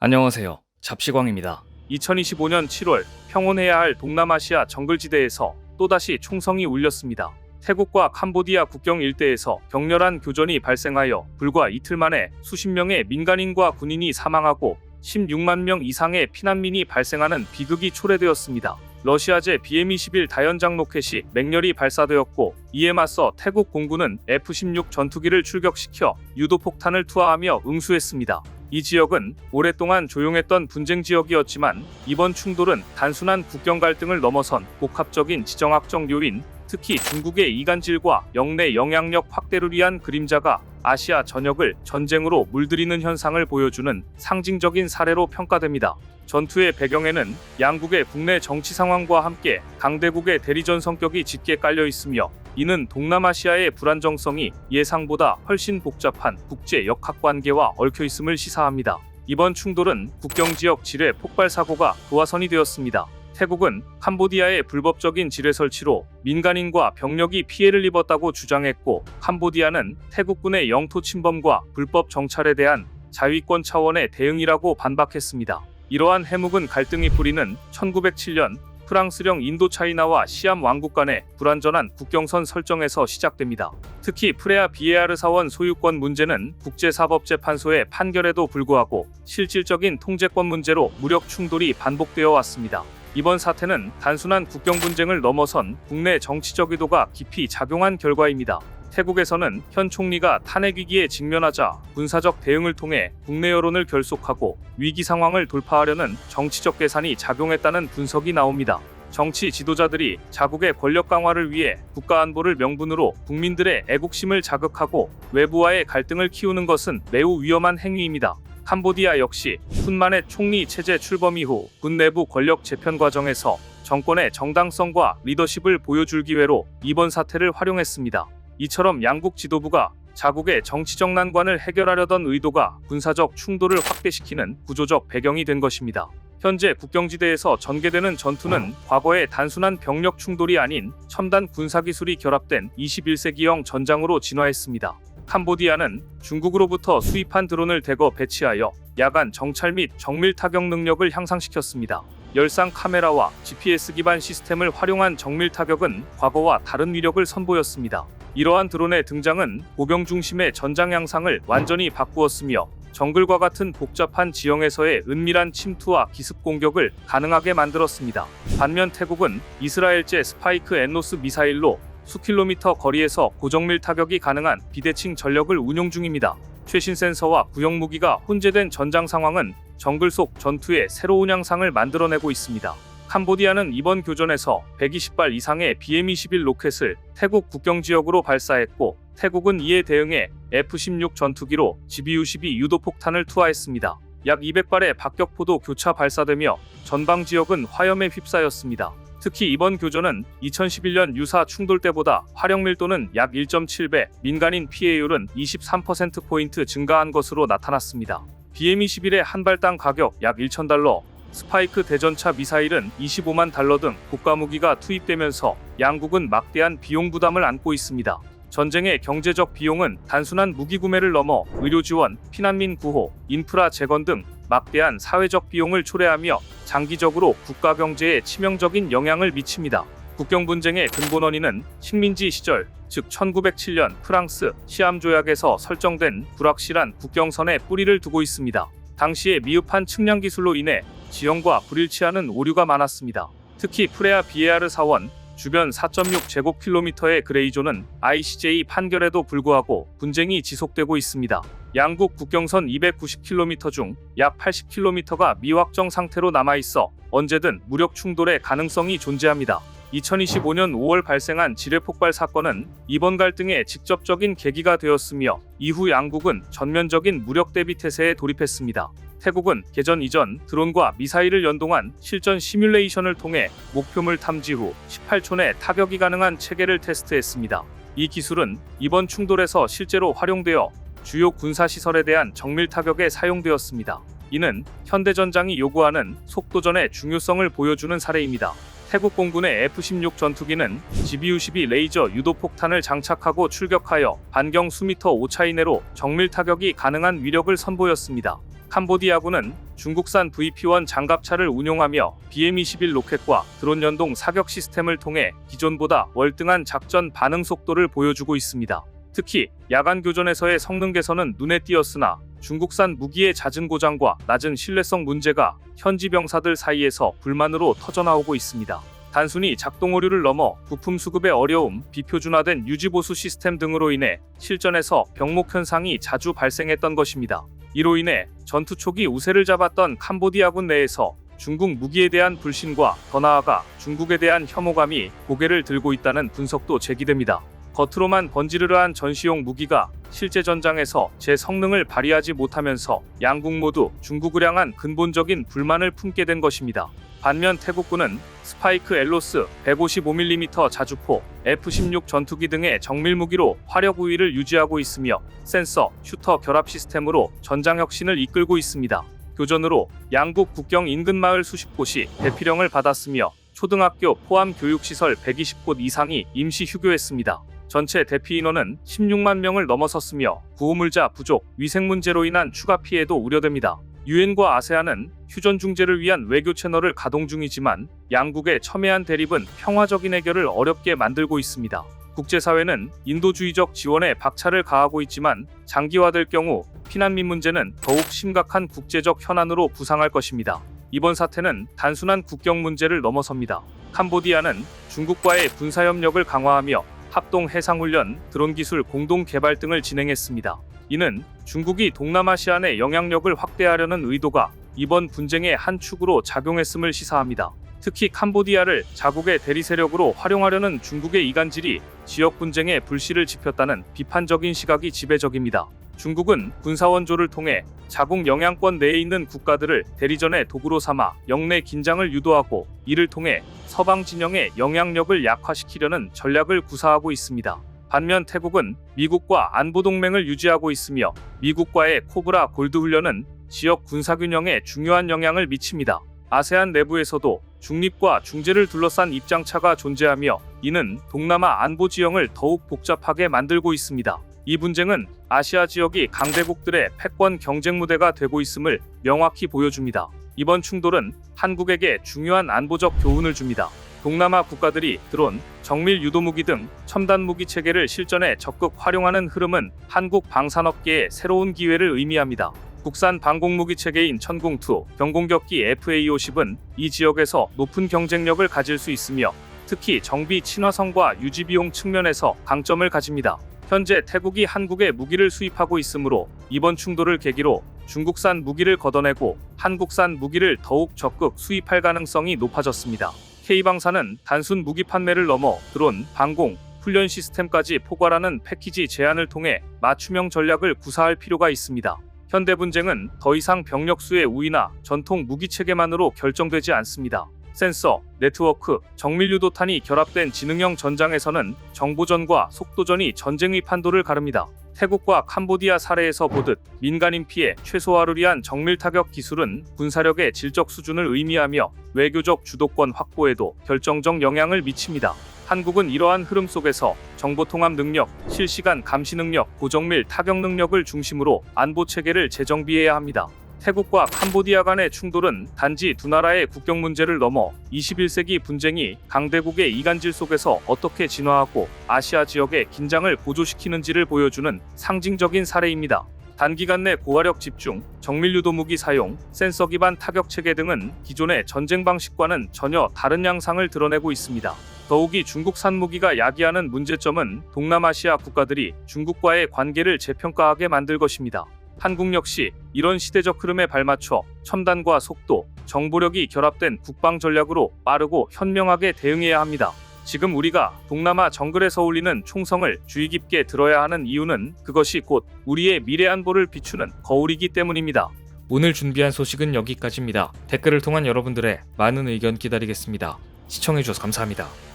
안녕하세요. 잡시광입니다. 2025년 7월 평온해야 할 동남아시아 정글지대에서 또다시 총성이 울렸습니다. 태국과 캄보디아 국경 일대에서 격렬한 교전이 발생하여 불과 이틀 만에 수십 명의 민간인과 군인이 사망하고 16만 명 이상의 피난민이 발생하는 비극이 초래되었습니다. 러시아제 BM-21 다연장 로켓이 맹렬히 발사되었고, 이에 맞서 태국 공군은 F-16 전투기를 출격시켜 유도폭탄을 투하하며 응수했습니다. 이 지역은 오랫동안 조용했던 분쟁 지역이었지만 이번 충돌은 단순한 국경 갈등을 넘어선 복합적인 지정학적 요인, 특히 중국의 이간질과 영내 영향력 확대를 위한 그림자가 아시아 전역을 전쟁으로 물들이는 현상을 보여주는 상징적인 사례로 평가됩니다. 전투의 배경에는 양국의 국내 정치 상황과 함께 강대국의 대리전 성격이 짙게 깔려 있으며, 이는 동남아시아의 불안정성이 예상보다 훨씬 복잡한 국제 역학관계와 얽혀 있음을 시사합니다. 이번 충돌은 국경지역 지뢰 폭발 사고가 도화선이 되었습니다. 태국은 캄보디아의 불법적인 지뢰 설치로 민간인과 병력이 피해를 입었다고 주장했고, 캄보디아는 태국군의 영토 침범과 불법 정찰에 대한 자위권 차원의 대응이라고 반박했습니다. 이러한 해묵은 갈등이 뿌리는 1907년 프랑스령 인도차이나와 시암 왕국 간의 불완전한 국경선 설정에서 시작됩니다. 특히 프레아 비에아르 사원 소유권 문제는 국제사법재판소의 판결에도 불구하고 실질적인 통제권 문제로 무력 충돌이 반복되어 왔습니다. 이번 사태는 단순한 국경 분쟁을 넘어선 국내 정치적 의도가 깊이 작용한 결과입니다. 태국에서는 현 총리가 탄핵 위기에 직면하자 군사적 대응을 통해 국내 여론을 결속하고 위기 상황을 돌파하려는 정치적 계산이 작용했다는 분석이 나옵니다. 정치 지도자들이 자국의 권력 강화를 위해 국가 안보를 명분으로 국민들의 애국심을 자극하고 외부와의 갈등을 키우는 것은 매우 위험한 행위입니다. 캄보디아 역시 훈만의 총리 체제 출범 이후 군 내부 권력 재편 과정에서 정권의 정당성과 리더십을 보여줄 기회로 이번 사태를 활용했습니다. 이처럼 양국 지도부가 자국의 정치적 난관을 해결하려던 의도가 군사적 충돌을 확대시키는 구조적 배경이 된 것입니다. 현재 국경지대에서 전개되는 전투는 과거의 단순한 병력 충돌이 아닌 첨단 군사기술이 결합된 21세기형 전장으로 진화했습니다. 캄보디아는 중국으로부터 수입한 드론을 대거 배치하여 야간 정찰 및 정밀 타격 능력을 향상시켰습니다. 열상 카메라와 GPS 기반 시스템을 활용한 정밀 타격은 과거와 다른 위력을 선보였습니다. 이러한 드론의 등장은 보병 중심의 전장 양상을 완전히 바꾸었으며, 정글과 같은 복잡한 지형에서의 은밀한 침투와 기습 공격을 가능하게 만들었습니다. 반면 태국은 이스라엘제 스파이크 엔로스 미사일로 수킬로미터 거리에서 고정밀 타격이 가능한 비대칭 전력을 운용 중입니다. 최신 센서와 구형 무기가 혼재된 전장 상황은 정글 속 전투의 새로운 양상을 만들어내고 있습니다. 캄보디아는 이번 교전에서 120발 이상의 BM-21 로켓을 태국 국경 지역으로 발사했고, 태국은 이에 대응해 F-16 전투기로 GBU-12 유도폭탄을 투하했습니다. 약 200발의 박격포도 교차 발사되며 전방 지역은 화염에 휩싸였습니다. 특히 이번 교전은 2011년 유사 충돌 때보다 화력 밀도는 약 1.7배, 민간인 피해율은 23%포인트 증가한 것으로 나타났습니다. BM-21의 한 발당 가격 약 1,000달러, 스파이크 대전차 미사일은 25만 달러 등 고가 무기가 투입되면서 양국은 막대한 비용 부담을 안고 있습니다. 전쟁의 경제적 비용은 단순한 무기 구매를 넘어 의료 지원, 피난민 구호, 인프라 재건 등 막대한 사회적 비용을 초래하며 장기적으로 국가 경제에 치명적인 영향을 미칩니다. 국경 분쟁의 근본 원인은 식민지 시절, 즉 1907년 프랑스 시암 조약에서 설정된 불확실한 국경선에 뿌리를 두고 있습니다. 당시의 미흡한 측량 기술로 인해 지형과 불일치하는 오류가 많았습니다. 특히 프레아 비에아르 사원 주변 4.6제곱킬로미터의 그레이존은 ICJ 판결에도 불구하고 분쟁이 지속되고 있습니다. 양국 국경선 290km 중 약 80km가 미확정 상태로 남아있어 언제든 무력 충돌의 가능성이 존재합니다. 2025년 5월 발생한 지뢰 폭발 사건은 이번 갈등의 직접적인 계기가 되었으며, 이후 양국은 전면적인 무력 대비 태세에 돌입했습니다. 태국은 개전 이전 드론과 미사일을 연동한 실전 시뮬레이션을 통해 목표물 탐지 후 18초 내 타격이 가능한 체계를 테스트했습니다. 이 기술은 이번 충돌에서 실제로 활용되어 주요 군사시설에 대한 정밀 타격에 사용되었습니다. 이는 현대전장이 요구하는 속도전의 중요성을 보여주는 사례입니다. 태국 공군의 F-16 전투기는 GBU-12 레이저 유도폭탄을 장착하고 출격하여 반경 수미터 오차 이내로 정밀 타격이 가능한 위력을 선보였습니다. 캄보디아군은 중국산 VP-1 장갑차를 운용하며 BM-21 로켓과 드론 연동 사격 시스템을 통해 기존보다 월등한 작전 반응 속도를 보여주고 있습니다. 특히 야간 교전에서의 성능 개선은 눈에 띄었으나 중국산 무기의 잦은 고장과 낮은 신뢰성 문제가 현지 병사들 사이에서 불만으로 터져나오고 있습니다. 단순히 작동 오류를 넘어 부품 수급의 어려움, 비표준화된 유지보수 시스템 등으로 인해 실전에서 병목 현상이 자주 발생했던 것입니다. 이로 인해 전투 초기 우세를 잡았던 캄보디아군 내에서 중국 무기에 대한 불신과 더 나아가 중국에 대한 혐오감이 고개를 들고 있다는 분석도 제기됩니다. 겉으로만 번지르르한 전시용 무기가 실제 전장에서 제 성능을 발휘하지 못하면서 양국 모두 중국을 향한 근본적인 불만을 품게 된 것입니다. 반면 태국군은 스파이크 엘로스 155mm 자주포, F-16 전투기 등의 정밀 무기로 화력 우위를 유지하고 있으며 센서, 슈터 결합 시스템으로 전장 혁신을 이끌고 있습니다. 교전으로 양국 국경 인근 마을 수십 곳이 대피령을 받았으며 초등학교 포함 교육시설 120곳 이상이 임시 휴교했습니다. 전체 대피 인원은 16만 명을 넘어섰으며 구호물자 부족, 위생 문제로 인한 추가 피해도 우려됩니다. 유엔과 아세안은 휴전 중재를 위한 외교 채널을 가동 중이지만 양국의 첨예한 대립은 평화적인 해결을 어렵게 만들고 있습니다. 국제사회는 인도주의적 지원에 박차를 가하고 있지만 장기화될 경우 피난민 문제는 더욱 심각한 국제적 현안으로 부상할 것입니다. 이번 사태는 단순한 국경 문제를 넘어섭니다. 캄보디아는 중국과의 군사협력을 강화하며 합동 해상훈련, 드론 기술 공동 개발 등을 진행했습니다. 이는 중국이 동남아시아 내 영향력을 확대하려는 의도가 이번 분쟁의 한 축으로 작용했음을 시사합니다. 특히 캄보디아를 자국의 대리 세력으로 활용하려는 중국의 이간질이 지역 분쟁에 불씨를 지폈다는 비판적인 시각이 지배적입니다. 중국은 군사원조를 통해 자국 영향권 내에 있는 국가들을 대리전의 도구로 삼아 영내 긴장을 유도하고 이를 통해 서방 진영의 영향력을 약화시키려는 전략을 구사하고 있습니다. 반면 태국은 미국과 안보동맹을 유지하고 있으며 미국과의 코브라 골드 훈련은 지역 군사균형에 중요한 영향을 미칩니다. 아세안 내부에서도 중립과 중재를 둘러싼 입장차가 존재하며 이는 동남아 안보 지형을 더욱 복잡하게 만들고 있습니다. 이 분쟁은 아시아 지역이 강대국들의 패권 경쟁 무대가 되고 있음을 명확히 보여줍니다. 이번 충돌은 한국에게 중요한 안보적 교훈을 줍니다. 동남아 국가들이 드론, 정밀 유도무기 등 첨단 무기 체계를 실전에 적극 활용하는 흐름은 한국 방산업계에 새로운 기회를 의미합니다. 국산 방공무기 체계인 천궁2, 경공격기 FA-50은 이 지역에서 높은 경쟁력을 가질 수 있으며 특히 정비 친화성과 유지 비용 측면에서 강점을 가집니다. 현재 태국이 한국에 무기를 수입하고 있으므로 이번 충돌을 계기로 중국산 무기를 걷어내고 한국산 무기를 더욱 적극 수입할 가능성이 높아졌습니다. K방산은 단순 무기 판매를 넘어 드론, 방공, 훈련 시스템까지 포괄하는 패키지 제안을 통해 맞춤형 전략을 구사할 필요가 있습니다. 현대 분쟁은 더 이상 병력수의 우위나 전통 무기 체계만으로 결정되지 않습니다. 센서, 네트워크, 정밀유도탄이 결합된 지능형 전장에서는 정보전과 속도전이 전쟁의 판도를 가릅니다. 태국과 캄보디아 사례에서 보듯 민간인 피해 최소화를 위한 정밀타격 기술은 군사력의 질적 수준을 의미하며 외교적 주도권 확보에도 결정적 영향을 미칩니다. 한국은 이러한 흐름 속에서 정보통합 능력, 실시간 감시 능력, 고정밀 타격 능력을 중심으로 안보 체계를 재정비해야 합니다. 태국과 캄보디아 간의 충돌은 단지 두 나라의 국경 문제를 넘어 21세기 분쟁이 강대국의 이간질 속에서 어떻게 진화하고 아시아 지역의 긴장을 고조시키는지를 보여주는 상징적인 사례입니다. 단기간 내 고화력 집중, 정밀유도 무기 사용, 센서 기반 타격 체계 등은 기존의 전쟁 방식과는 전혀 다른 양상을 드러내고 있습니다. 더욱이 중국산 무기가 야기하는 문제점은 동남아시아 국가들이 중국과의 관계를 재평가하게 만들 것입니다. 한국 역시 이런 시대적 흐름에 발맞춰 첨단과 속도, 정보력이 결합된 국방 전략으로 빠르고 현명하게 대응해야 합니다. 지금 우리가 동남아 정글에서 울리는 총성을 주의 깊게 들어야 하는 이유는 그것이 곧 우리의 미래 안보를 비추는 거울이기 때문입니다. 오늘 준비한 소식은 여기까지입니다. 댓글을 통한 여러분들의 많은 의견 기다리겠습니다. 시청해주셔서 감사합니다.